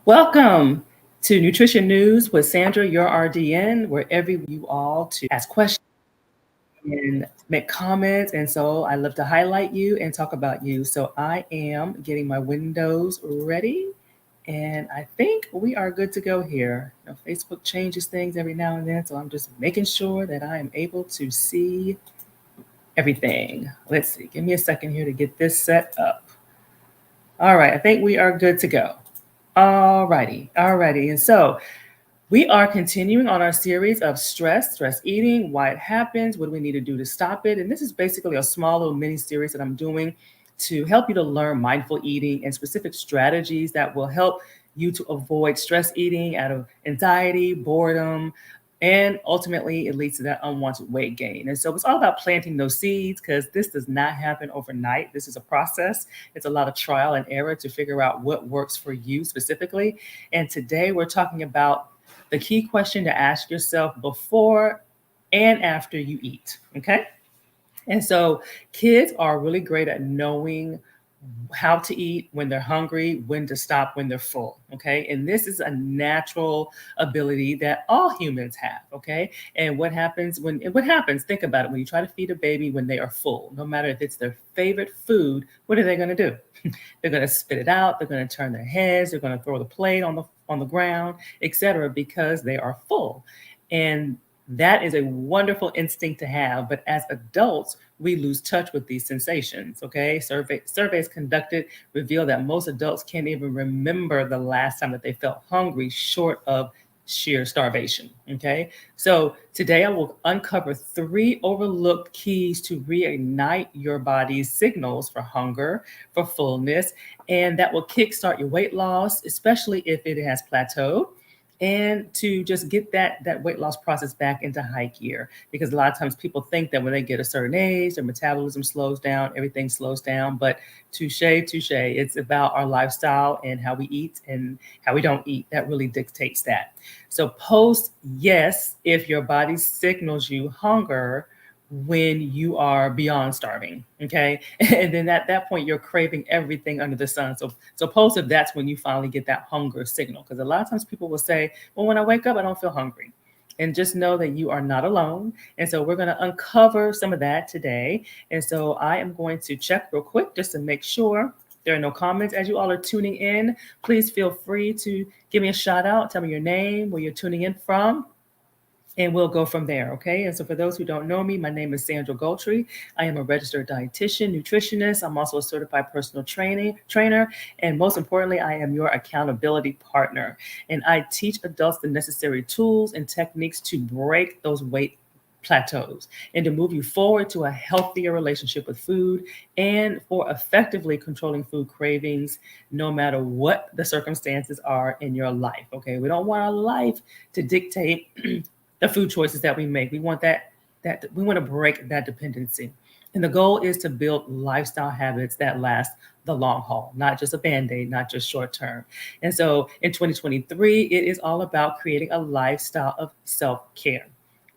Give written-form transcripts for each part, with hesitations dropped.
Welcome to Nutrition News with Sandra, your RDN, where every you all to ask questions and make comments. And so I love to highlight you and talk about you. So I am getting my windows ready. And I think we are good to go here. Facebook changes things every now and then. So I'm just making sure that I am able to see everything. Let's see. Give me a second here to get this set up. All right. I think we are good to go. All righty. And so we are continuing on our series of stress eating, why it happens, what do we need to do to stop it. And this is basically a small little mini series that I'm doing to help you to learn mindful eating and specific strategies that will help you to avoid stress eating out of anxiety, boredom, and ultimately it leads to that unwanted weight gain. And so it's all about planting those seeds because this does not happen overnight. This is a process. It's a lot of trial and error to figure out what works for you specifically. And today we're talking about the key question to ask yourself before and after you eat. Okay. And so kids are really great at knowing how to eat when they're hungry, when to stop when they're full. Okay. And this is a natural ability that all humans have. Okay. And what happens, think about it, when you try to feed a baby when they are full, no matter if it's their favorite food, what are they going to do? They're going to spit it out. They're going to turn their heads. They're going to throw the plate on the ground, etc., because they are full. And that is a wonderful instinct to have. But as adults, we lose touch with these sensations. Okay. Surveys conducted reveal that most adults can't even remember the last time that they felt hungry, short of sheer starvation. Okay. So today I will uncover 3 overlooked keys to reignite your body's signals for hunger, for fullness, and that will kickstart your weight loss, especially if it has plateaued, and to just get that weight loss process back into high gear. Because a lot of times people think that when they get a certain age, their metabolism slows down, everything slows down. But touche, it's about our lifestyle and how we eat and how we don't eat. That really dictates that. So post yes if your body signals you hunger when you are beyond starving. Okay. And then at that point, you're craving everything under the sun. So post if that's when you finally get that hunger signal. Because a lot of times people will say, well, when I wake up, I don't feel hungry. And just know that you are not alone. And so we're going to uncover some of that today. And so I am going to check real quick just to make sure there are no comments. As you all are tuning in, please feel free to give me a shout out. Tell me your name, where you're tuning in from, and we'll go from there. Okay. And so for those who don't know me, my name is Sandra Goltry. I am a registered dietitian, nutritionist. I'm also a certified personal trainer. And most importantly, I am your accountability partner. And I teach adults the necessary tools and techniques to break those weight plateaus and to move you forward to a healthier relationship with food and for effectively controlling food cravings, no matter what the circumstances are in your life. Okay. We don't want our life to dictate the food choices that we make. We want that we want to break that dependency. And the goal is to build lifestyle habits that last the long haul, not just a band-aid, not just short term. And so in 2023, it is all about creating a lifestyle of self-care,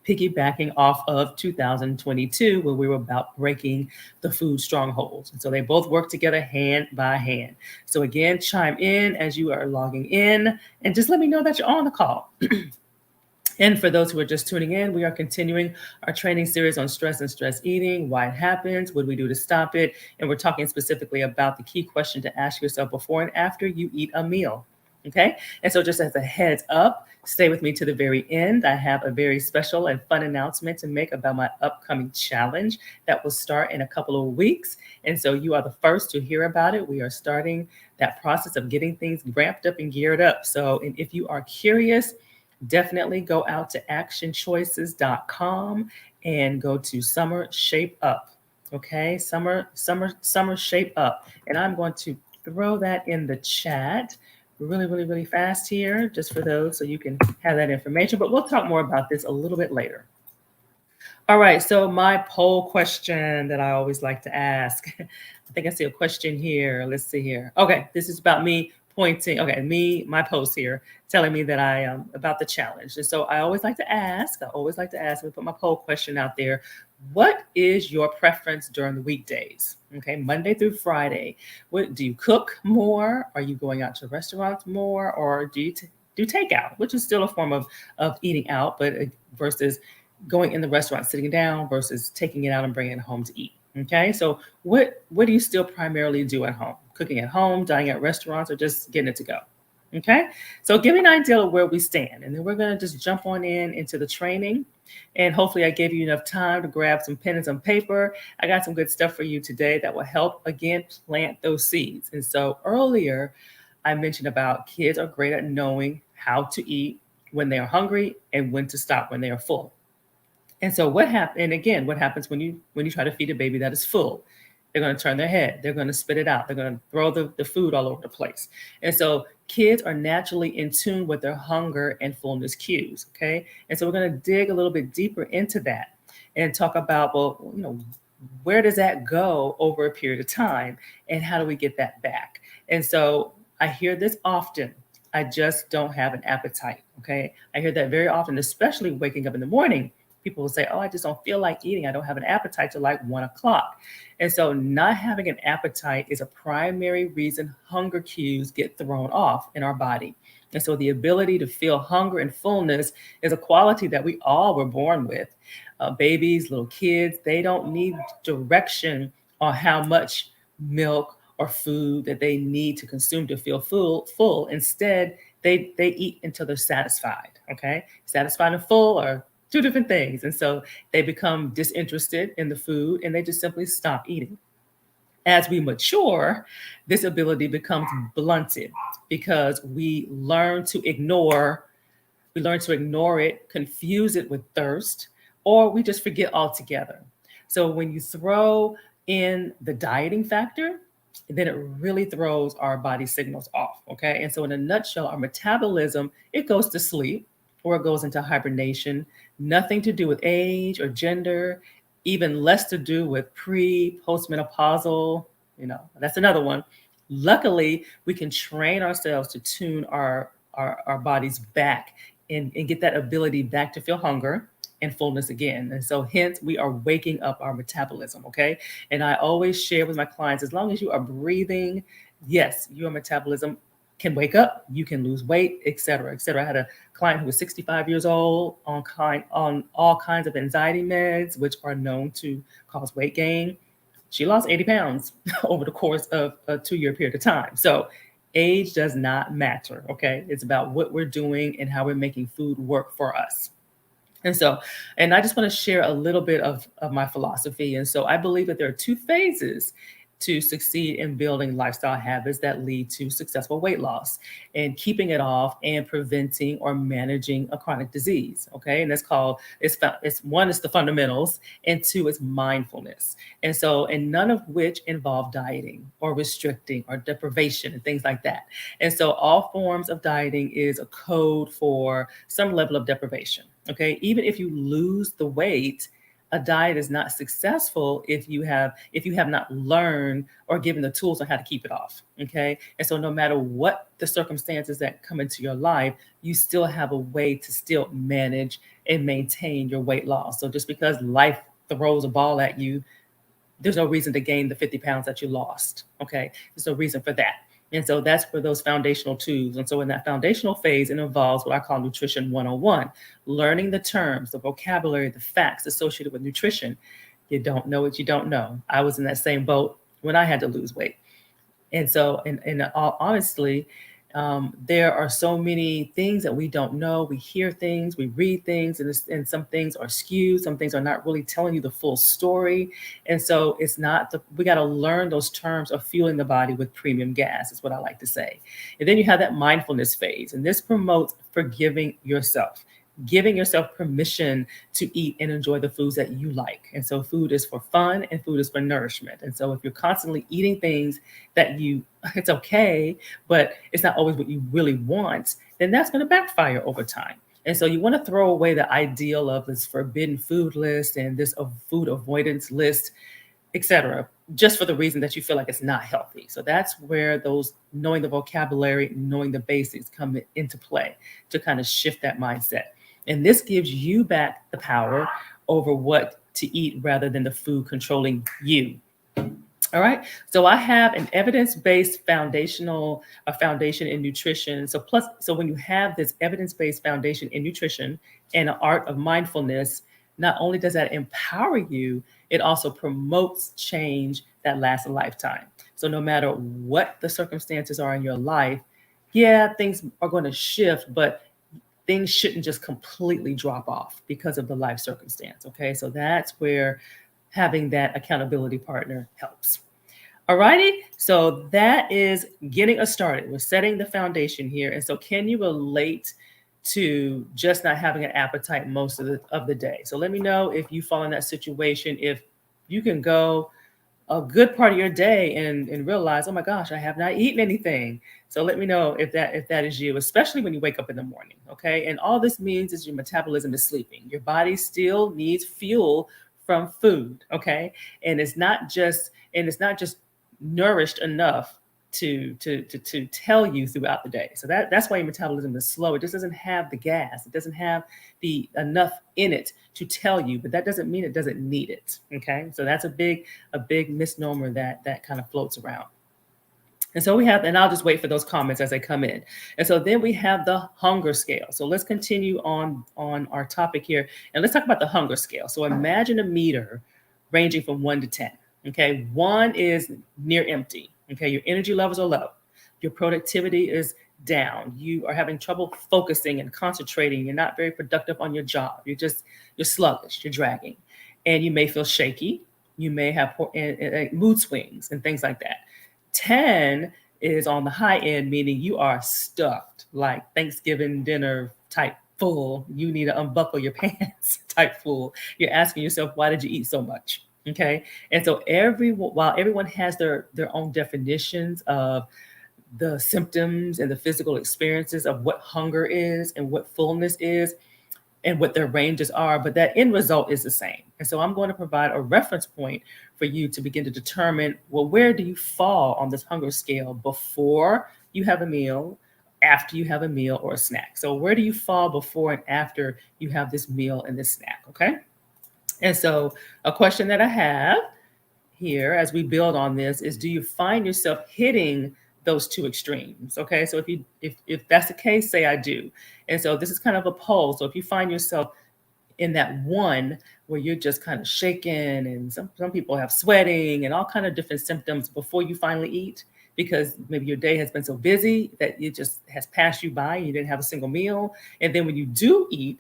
piggybacking off of 2022, where we were about breaking the food strongholds. And so they both work together hand by hand. So again, chime in as you are logging in and just let me know that you're on the call. And for those who are just tuning in, we are continuing our training series on stress and stress eating, why it happens, what do we do to stop it? And we're talking specifically about the key question to ask yourself before and after you eat a meal. Okay. And so just as a heads up, stay with me to the very end. I have a very special and fun announcement to make about my upcoming challenge that will start in a couple of weeks. And so you are the first to hear about it. We are starting that process of getting things ramped up and geared up. So, and if you are curious, definitely go out to actionchoices.com and go to Summer Shape Up. Okay, Summer Shape Up. And I'm going to throw that in the chat really fast here, just for those so you can have that information. But we'll talk more about this a little bit later. All right, so my poll question that I always like to ask. I think I see a question here. Let's see here. Okay, this is about me pointing, my post here telling me that I am about the challenge. And so I always like to ask, let me put my poll question out there. what is your preference during the weekdays? Okay, Monday through Friday. What do you cook more? Are you going out to restaurants more, or do you do takeout, which is still a form of eating out, but versus going in the restaurant, sitting down, versus taking it out and bringing it home to eat. Okay, so what do you still primarily do at home? Cooking at home, dining at restaurants, or just getting it to go? Okay, so give me an idea of where we stand, and then we're going to just jump on in into the training. And hopefully, I gave you enough time to grab some pen and some paper. I got some good stuff for you today that will help again plant those seeds. And so earlier, I mentioned about kids are great at knowing how to eat when they are hungry and when to stop when they are full. And so what happened? And again, what happens when you try to feed a baby that is full? They're going to turn their head. They're going to spit it out. They're going to throw the food all over the place. And so kids are naturally in tune with their hunger and fullness cues. Okay. And so we're going to dig a little bit deeper into that and talk about, well, where does that go over a period of time and how do we get that back? And so I hear this often. I just don't have an appetite. Okay. I hear that very often, especially waking up in the morning. People will say, oh, I just don't feel like eating. I don't have an appetite till like 1 o'clock. And so not having an appetite is a primary reason hunger cues get thrown off in our body. And so the ability to feel hunger and fullness is a quality that we all were born with. Babies, little kids, they don't need direction on how much milk or food that they need to consume to feel full. Instead, they eat until they're satisfied. Okay. Satisfied and full are two different things. And so they become disinterested in the food and they just simply stop eating. As we mature, this ability becomes blunted because we learn to ignore it, confuse it with thirst, or we just forget altogether. So when you throw in the dieting factor, then it really throws our body signals off. Okay. And so in a nutshell, our metabolism, it goes to sleep or it goes into hibernation, nothing to do with age or gender, even less to do with postmenopausal, that's another one. Luckily, we can train ourselves to tune our bodies back and get that ability back to feel hunger and fullness again. And so hence we are waking up our metabolism. Okay. And I always share with my clients, as long as you are breathing, yes, your metabolism can wake up, you can lose weight, et cetera, et cetera. I had a client who was 65 years old on all kinds of anxiety meds, which are known to cause weight gain. She lost 80 pounds over the course of a 2-year period of time. So age does not matter. Okay. It's about what we're doing and how we're making food work for us. And so, and I just want to share a little bit of my philosophy. And so I believe that there are two phases to succeed in building lifestyle habits that lead to successful weight loss and keeping it off and preventing or managing a chronic disease. Okay. And that's called, it's one is the fundamentals and two is mindfulness. And so, and none of which involve dieting or restricting or deprivation and things like that. And so all forms of dieting is a code for some level of deprivation. Okay. Even if you lose the weight, a diet is not successful if you have not learned or given the tools on how to keep it off. Okay. And so no matter what the circumstances that come into your life, you still have a way to still manage and maintain your weight loss. So just because life throws a ball at you, there's no reason to gain the 50 pounds that you lost. Okay. There's no reason for that. And so that's for those foundational tools. And so in that foundational phase, it involves what I call nutrition 101, learning the terms, the vocabulary, the facts associated with nutrition. You don't know what you don't know. I was in that same boat when I had to lose weight. And so, and all honestly, there are so many things that we don't know. We hear things, we read things, and some things are skewed. Some things are not really telling you the full story. And so we got to learn those terms of fueling the body with premium gas, is what I like to say. And then you have that mindfulness phase, and this promotes forgiving yourself, giving yourself permission to eat and enjoy the foods that you like. And so food is for fun and food is for nourishment. And so if you're constantly eating things that it's okay, but it's not always what you really want, then that's going to backfire over time. And so you want to throw away the ideal of this forbidden food list and this food avoidance list, etc., just for the reason that you feel like it's not healthy. So that's where those knowing the vocabulary, knowing the basics come into play to kind of shift that mindset. And this gives you back the power over what to eat rather than the food controlling you. All right. So I have an evidence-based foundational a foundation in nutrition. So when you have this evidence-based foundation in nutrition and an art of mindfulness, not only does that empower you, it also promotes change that lasts a lifetime. So no matter what the circumstances are in your life, yeah, things are going to shift, but things shouldn't just completely drop off because of the life circumstance. Okay. So that's where having that accountability partner helps. All righty. So that is getting us started. We're setting the foundation here. And so can you relate to just not having an appetite most of the day? So let me know if you fall in that situation, if you can go a good part of your day and realize, oh my gosh, I have not eaten anything. So let me know if that is you, especially when you wake up in the morning. Okay. And all this means is your metabolism is sleeping. Your body still needs fuel from food. Okay. And it's not just nourished enough to tell you throughout the day. So that's why your metabolism is slow. It just doesn't have the gas. It doesn't have the enough in it to tell you, but that doesn't mean it doesn't need it. Okay. So that's a big misnomer that kind of floats around. And so we have, and I'll just wait for those comments as they come in. And so then we have the hunger scale. So let's continue on our topic here. And let's talk about the hunger scale. So imagine a meter ranging from 1 to 10. Okay. 1 is near empty. Okay. Your energy levels are low. Your productivity is down. You are having trouble focusing and concentrating. You're not very productive on your job. You're sluggish. You're dragging. And you may feel shaky. You may have mood swings and things like that. 10 is on the high end, meaning you are stuffed, like Thanksgiving dinner type full. You need to unbuckle your pants type full. You're asking yourself, why did you eat so much? Okay. And so while everyone has their own definitions of the symptoms and the physical experiences of what hunger is and what fullness is, and what their ranges are, but that end result is the same. And so I'm going to provide a reference point for you to begin to determine, well, where do you fall on this hunger scale before you have a meal, after you have a meal, or a snack? So where do you fall before and after you have this meal and this snack? Okay. And so a question that I have here as we build on this is, do you find yourself hitting those two extremes? Okay. So if that's the case, say I do. And so this is kind of a poll. So if you find yourself in that one where you're just kind of shaking, and some people have sweating and all kind of different symptoms before you finally eat, because maybe your day has been so busy that it just has passed you by and you didn't have a single meal. And then when you do eat,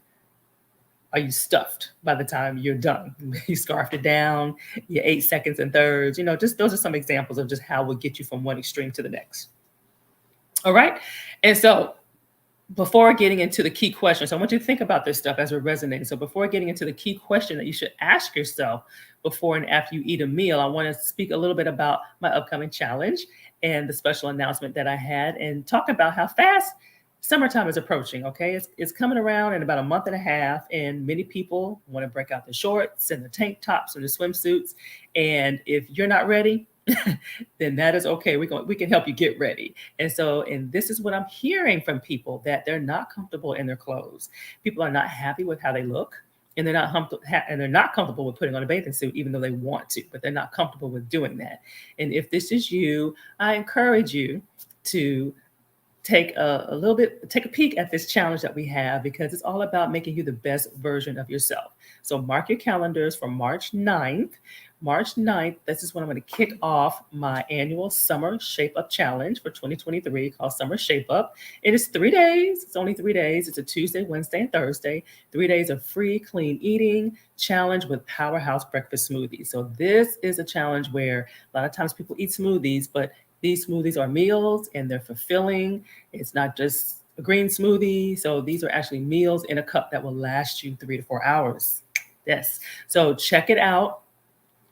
are you stuffed by the time you're done? You scarfed it down, you ate seconds and thirds, just those are some examples of just how we'll get you from one extreme to the next. All right. And so before getting into the key questions, I want you to think about this stuff as we're resonating. So before getting into the key question that you should ask yourself before and after you eat a meal, I want to speak a little bit about my upcoming challenge and the special announcement that I had, and talk about how fast summertime is approaching. Okay. It's coming around in about a month and a half, and many people want to break out the shorts and the tank tops and the swimsuits. And if you're not ready, then that is okay. We can help you get ready. And this is what I'm hearing from people, that they're not comfortable in their clothes. People are not happy with how they look, and they're not comfortable with putting on a bathing suit, even though they want to, but they're not comfortable with doing that. And if this is you, I encourage you to take a peek at this challenge that we have, because it's all about making you the best version of yourself. So mark your calendars for March 9th. March 9th, this is when I'm going to kick off my annual Summer Shape Up Challenge for 2023, called Summer Shape Up. It is 3 days. It's only 3 days. It's a Tuesday, Wednesday, and Thursday. 3 days of free, clean eating challenge with powerhouse breakfast smoothies. So this is a challenge where a lot of times people eat smoothies, but these smoothies are meals and they're fulfilling. It's not just a green smoothie. So these are actually meals in a cup that will last you 3 to 4 hours. Yes. So check it out.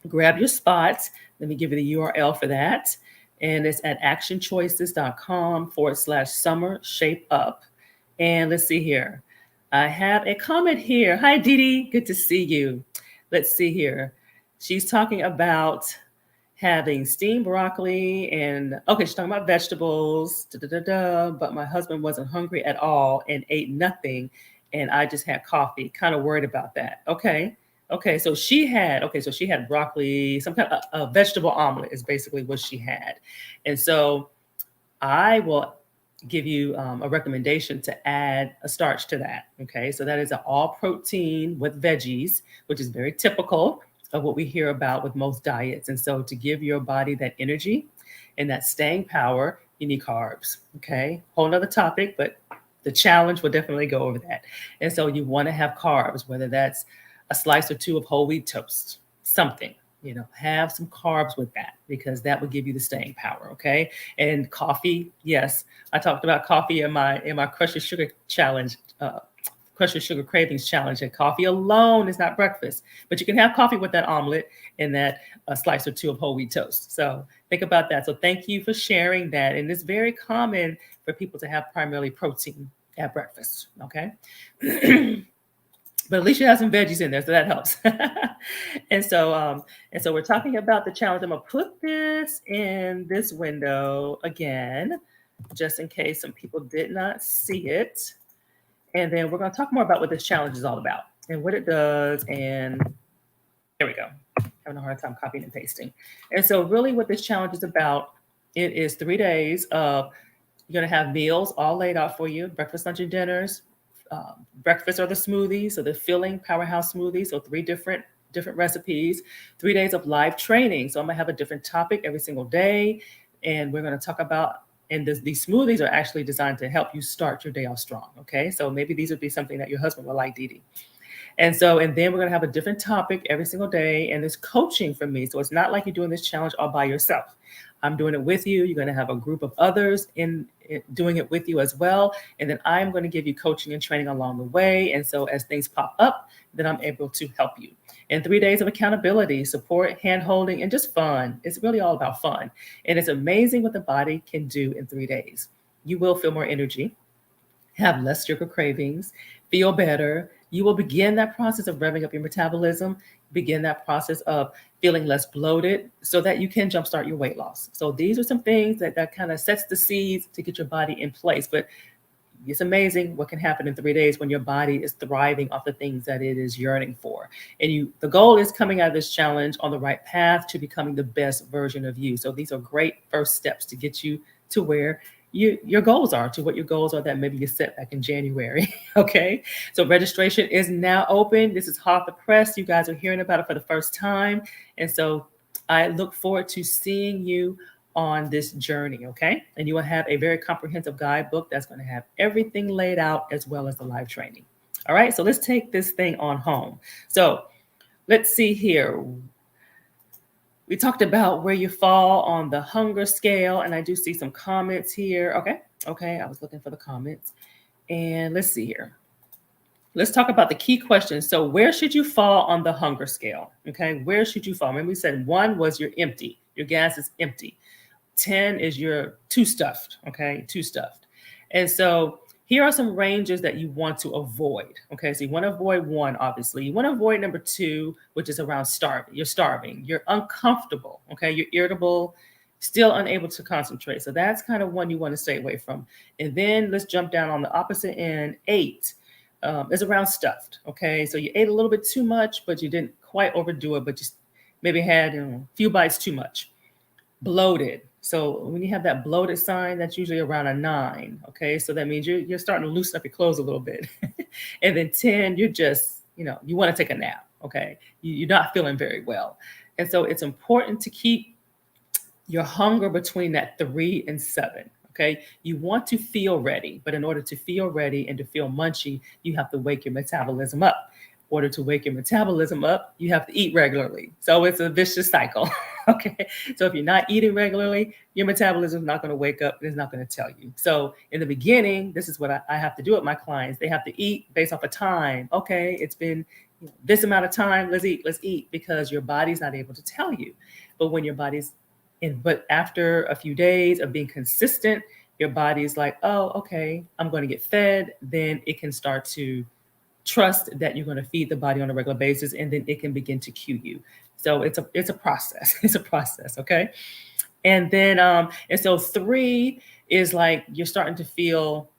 Grab your spots. Let me give you the URL for that. And it's at actionchoices.com/summer shape up. And let's see here. I have a comment here. Hi, Dee Dee. Good to see you. Let's see here. She's talking about having steamed broccoli and, okay, she's talking about vegetables, but my husband wasn't hungry at all and ate nothing. And I just had coffee. Kind of worried about that. Okay. Okay, so she had broccoli, some kind of a vegetable omelet is basically what she had. And so I will give you a recommendation to add a starch to that. Okay, so that is an all protein with veggies, which is very typical of what we hear about with most diets. And so, to give your body that energy and that staying power, you need carbs. Okay, whole nother topic, but the challenge will definitely go over that. And so, you want to have carbs, whether that's a slice or two of whole wheat toast, something. Have some carbs with that because that will give you the staying power. Okay, and coffee, yes, I talked about coffee in my Crush Your Sugar challenge, Crush Your Sugar Cravings challenge. And coffee alone is not breakfast, but you can have coffee with that omelet and that slice or two of whole wheat toast. So think about that. So thank you for sharing that. And it's very common for people to have primarily protein at breakfast. Okay. But at least you have some veggies in there, so that helps. And so we're talking about the challenge. I'm gonna put this in this window again, just in case some people did not see it. And then we're gonna talk more about what this challenge is all about and what it does. And there we go. Having a hard time copying and pasting. And so really what this challenge is about, it is 3 days of you're gonna have meals all laid out for you, breakfast, lunch, and dinners. Breakfast are the smoothies, so the filling powerhouse smoothies. So three different recipes. 3 days of live training. So I'm gonna have a different topic every single day, and we're gonna talk about. And these smoothies are actually designed to help you start your day off strong. Okay, so maybe these would be something that your husband would like, Dee Dee. And then we're going to have a different topic every single day. And there's coaching from me. So it's not like you're doing this challenge all by yourself. I'm doing it with you. You're going to have a group of others doing it with you as well. And then I'm going to give you coaching and training along the way. And so as things pop up, then I'm able to help you. And 3 days of accountability, support, hand holding, and just fun. It's really all about fun. And it's amazing what the body can do in 3 days. You will feel more energy, have less sugar cravings, feel better. You will begin that process of revving up your metabolism, begin that process of feeling less bloated so that you can jumpstart your weight loss. So these are some things that kind of sets the seeds to get your body in place. But it's amazing what can happen in 3 days when your body is thriving off the things that it is yearning for. And the goal is coming out of this challenge on the right path to becoming the best version of you. So these are great first steps to get you to where your goals are, to what your goals are that maybe you set back in January. Okay. So registration is now open. This is hot off the press. You guys are hearing about it for the first time. And so I look forward to seeing you on this journey. Okay. And you will have a very comprehensive guidebook that's going to have everything laid out as well as the live training. All right. So let's take this thing on home. So let's see here. We talked about where you fall on the hunger scale, and I do see some comments here. Okay, I was looking for the comments. And let's see here. Let's talk about the key questions. So where should you fall on the hunger scale? Okay, where should you fall? Remember we said 1 was you're empty. Your gas is empty. 10 is you're too stuffed. Okay, too stuffed. And so here are some ranges that you want to avoid. Okay, so you want to avoid 1, obviously. You want to avoid number 2, which is around starving. You're starving. You're uncomfortable. Okay, you're irritable, still unable to concentrate. So that's kind of one you want to stay away from. And then let's jump down on the opposite end. 8 is around stuffed. Okay, so you ate a little bit too much, but you didn't quite overdo it, but just maybe had a few bites too much. Bloated. So when you have that bloated sign, that's usually around a 9. Okay, so that means you're starting to loosen up your clothes a little bit. And then 10, you're just, you want to take a nap. Okay, you're not feeling very well. And so it's important to keep your hunger between that 3 and 7. Okay, you want to feel ready, but in order to feel ready and to feel munchy, you have to wake your metabolism up. In order to wake your metabolism up, you have to eat regularly. So it's a vicious cycle. Okay. So if you're not eating regularly, your metabolism is not going to wake up and it's not going to tell you. So in the beginning, this is what I have to do with my clients. They have to eat based off of time. Okay, it's been this amount of time. Let's eat, because your body's not able to tell you. But when your body's but after a few days of being consistent, your body's like, oh, okay, I'm going to get fed. Then it can start to trust that you're going to feed the body on a regular basis, and then it can begin to cue you. So it's a process. It's a process. Okay. And then and so 3 is like you're starting to feel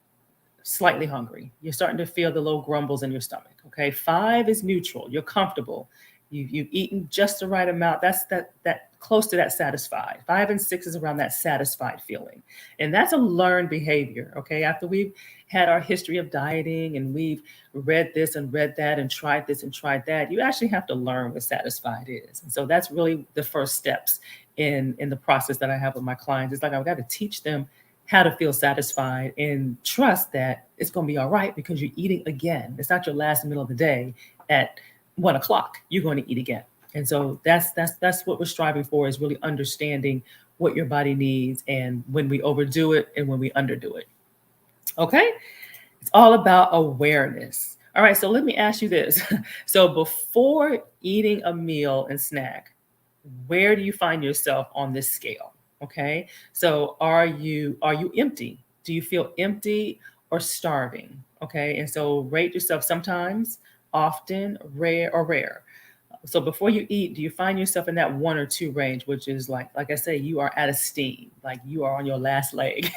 slightly hungry. You're starting to feel the little grumbles in your stomach. Okay. 5 is neutral. You're comfortable. You've eaten just the right amount. That's that close to that satisfied. 5 and 6 is around that satisfied feeling. And that's a learned behavior. Okay. After we've had our history of dieting and we've read this and read that and tried this and tried that, you actually have to learn what satisfied is. And so that's really the first steps in the process that I have with my clients. It's like I've got to teach them how to feel satisfied and trust that it's going to be all right because you're eating again. It's not your last meal of the day at 1 o'clock. You're going to eat again. And so that's what we're striving for, is really understanding what your body needs and when we overdo it and when we underdo it. Okay. It's all about awareness. All right. So let me ask you this. So before eating a meal and snack, where do you find yourself on this scale? Okay. So are you empty? Do you feel empty or starving? Okay. And so rate yourself sometimes, often, rare, or rare. So before you eat, do you find yourself in that 1 or 2 range, which is like I say, you are out of steam, like you are on your last leg.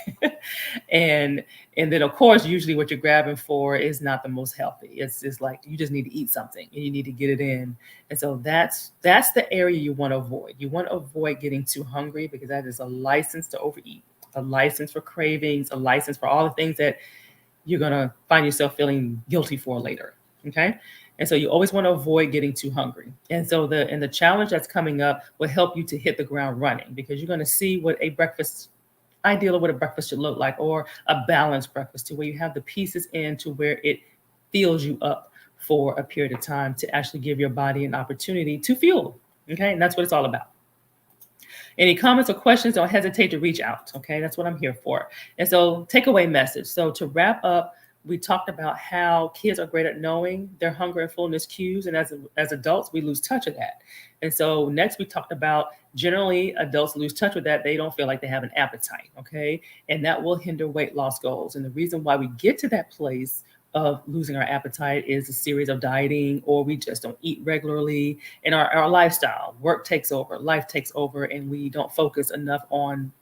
and and then of course, usually what you're grabbing for is not the most healthy. It's just like you just need to eat something and you need to get it in. And so that's the area you want to avoid. You want to avoid getting too hungry because that is a license to overeat, a license for cravings, a license for all the things that you're going to find yourself feeling guilty for later. Okay. And so you always want to avoid getting too hungry. And so the challenge that's coming up will help you to hit the ground running, because you're going to see what a breakfast ideal of what a breakfast should look like, or a balanced breakfast, to where you have the pieces in to where it fills you up for a period of time to actually give your body an opportunity to fuel. Okay. And that's what it's all about. Any comments or questions, don't hesitate to reach out. Okay, that's what I'm here for. And so, takeaway message. So, to wrap up, we talked about how kids are great at knowing their hunger and fullness cues. And as adults, we lose touch of that. And so, next, we talked about generally adults lose touch with that. They don't feel like they have an appetite. Okay, and that will hinder weight loss goals. And the reason why we get to that place of losing our appetite is a series of dieting, or we just don't eat regularly, and our lifestyle, work takes over, life takes over, and we don't focus enough on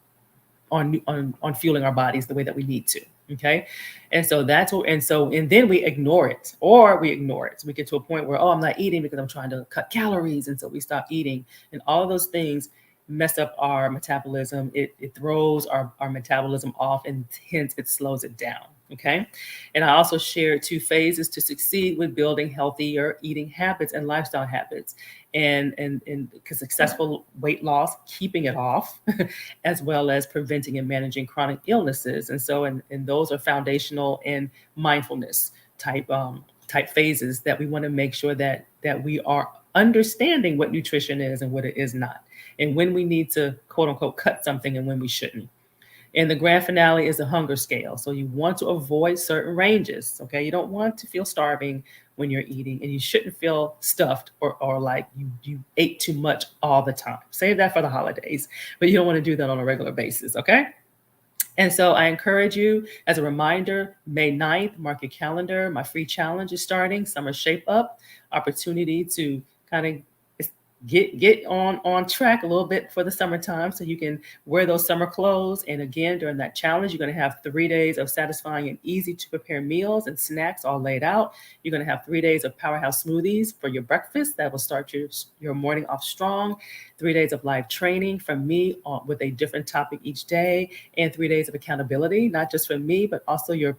fueling our bodies the way that we need to. Okay. And so and then we ignore it, So we get to a point where, oh, I'm not eating because I'm trying to cut calories. And so we stop eating, and all of those things mess up our metabolism. It throws our metabolism off, and hence it slows it down. Okay. And I also shared 2 phases to succeed with building healthier eating habits and lifestyle habits, and because successful weight loss, keeping it off, as well as preventing and managing chronic illnesses. And so, and those are foundational and mindfulness type phases that we want to make sure that we are understanding what nutrition is and what it is not, and when we need to quote unquote cut something and when we shouldn't. And the grand finale is a hunger scale. So you want to avoid certain ranges. Okay. You don't want to feel starving when you're eating, and you shouldn't feel stuffed or like you ate too much all the time. Save that for the holidays, but you don't want to do that on a regular basis. Okay. And so I encourage you, as a reminder, May 9th, mark your calendar. My free challenge is starting, Summer Shape Up, opportunity to kind of get on track a little bit for the summertime, so you can wear those summer clothes. And again, during that challenge, you're going to have 3 days of satisfying and easy to prepare meals and snacks all laid out. You're going to have 3 days of powerhouse smoothies for your breakfast that will start your morning off strong. 3 days of live training from me with a different topic each day, and 3 days of accountability, not just from me, but also your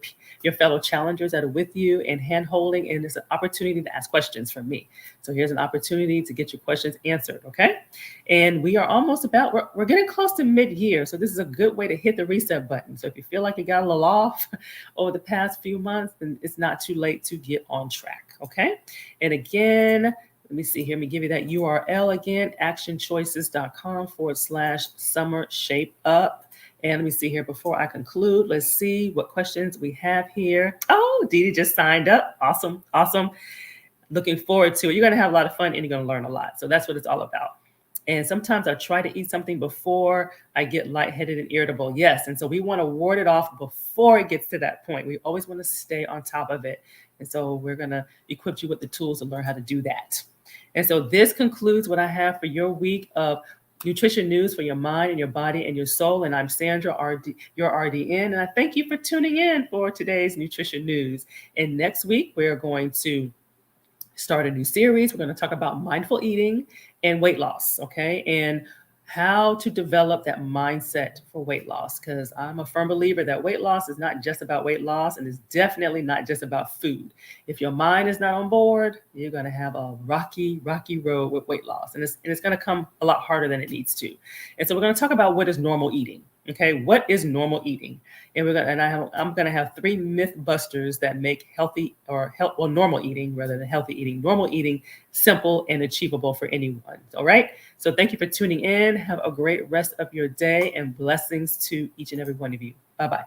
fellow challengers that are with you, and hand holding. And it's an opportunity to ask questions from me. So here's an opportunity to get your questions answered. Okay. And we are almost we're getting close to mid-year. So this is a good way to hit the reset button. So if you feel like you got a little off over the past few months, then it's not too late to get on track. Okay. And again, let me see here. Let me give you that URL again, actionchoices.com/summer shape up. And let me see here before I conclude. Let's see what questions we have here. Oh, Dee Dee just signed up. Awesome. Awesome. Looking forward to it. You're going to have a lot of fun, and you're going to learn a lot. So that's what it's all about. And sometimes I try to eat something before I get lightheaded and irritable. Yes. And so we want to ward it off before it gets to that point. We always want to stay on top of it. And so we're going to equip you with the tools to learn how to do that. And so this concludes what I have for your week of nutrition news for your mind and your body and your soul. And I'm Sandra, your RDN. And I thank you for tuning in for today's nutrition news. And next week, we're going to start a new series. We're going to talk about mindful eating and weight loss, okay? And how to develop that mindset for weight loss. Because I'm a firm believer that weight loss is not just about weight loss, and it's definitely not just about food. If your mind is not on board, you're going to have a rocky, rocky road with weight loss. And it's going to come a lot harder than it needs to. And so we're going to talk about what is normal eating. Okay, what is normal eating? And I'm gonna have 3 myth busters that make normal eating rather than healthy eating, normal eating simple and achievable for anyone. All right. So thank you for tuning in. Have a great rest of your day and blessings to each and every one of you. Bye bye.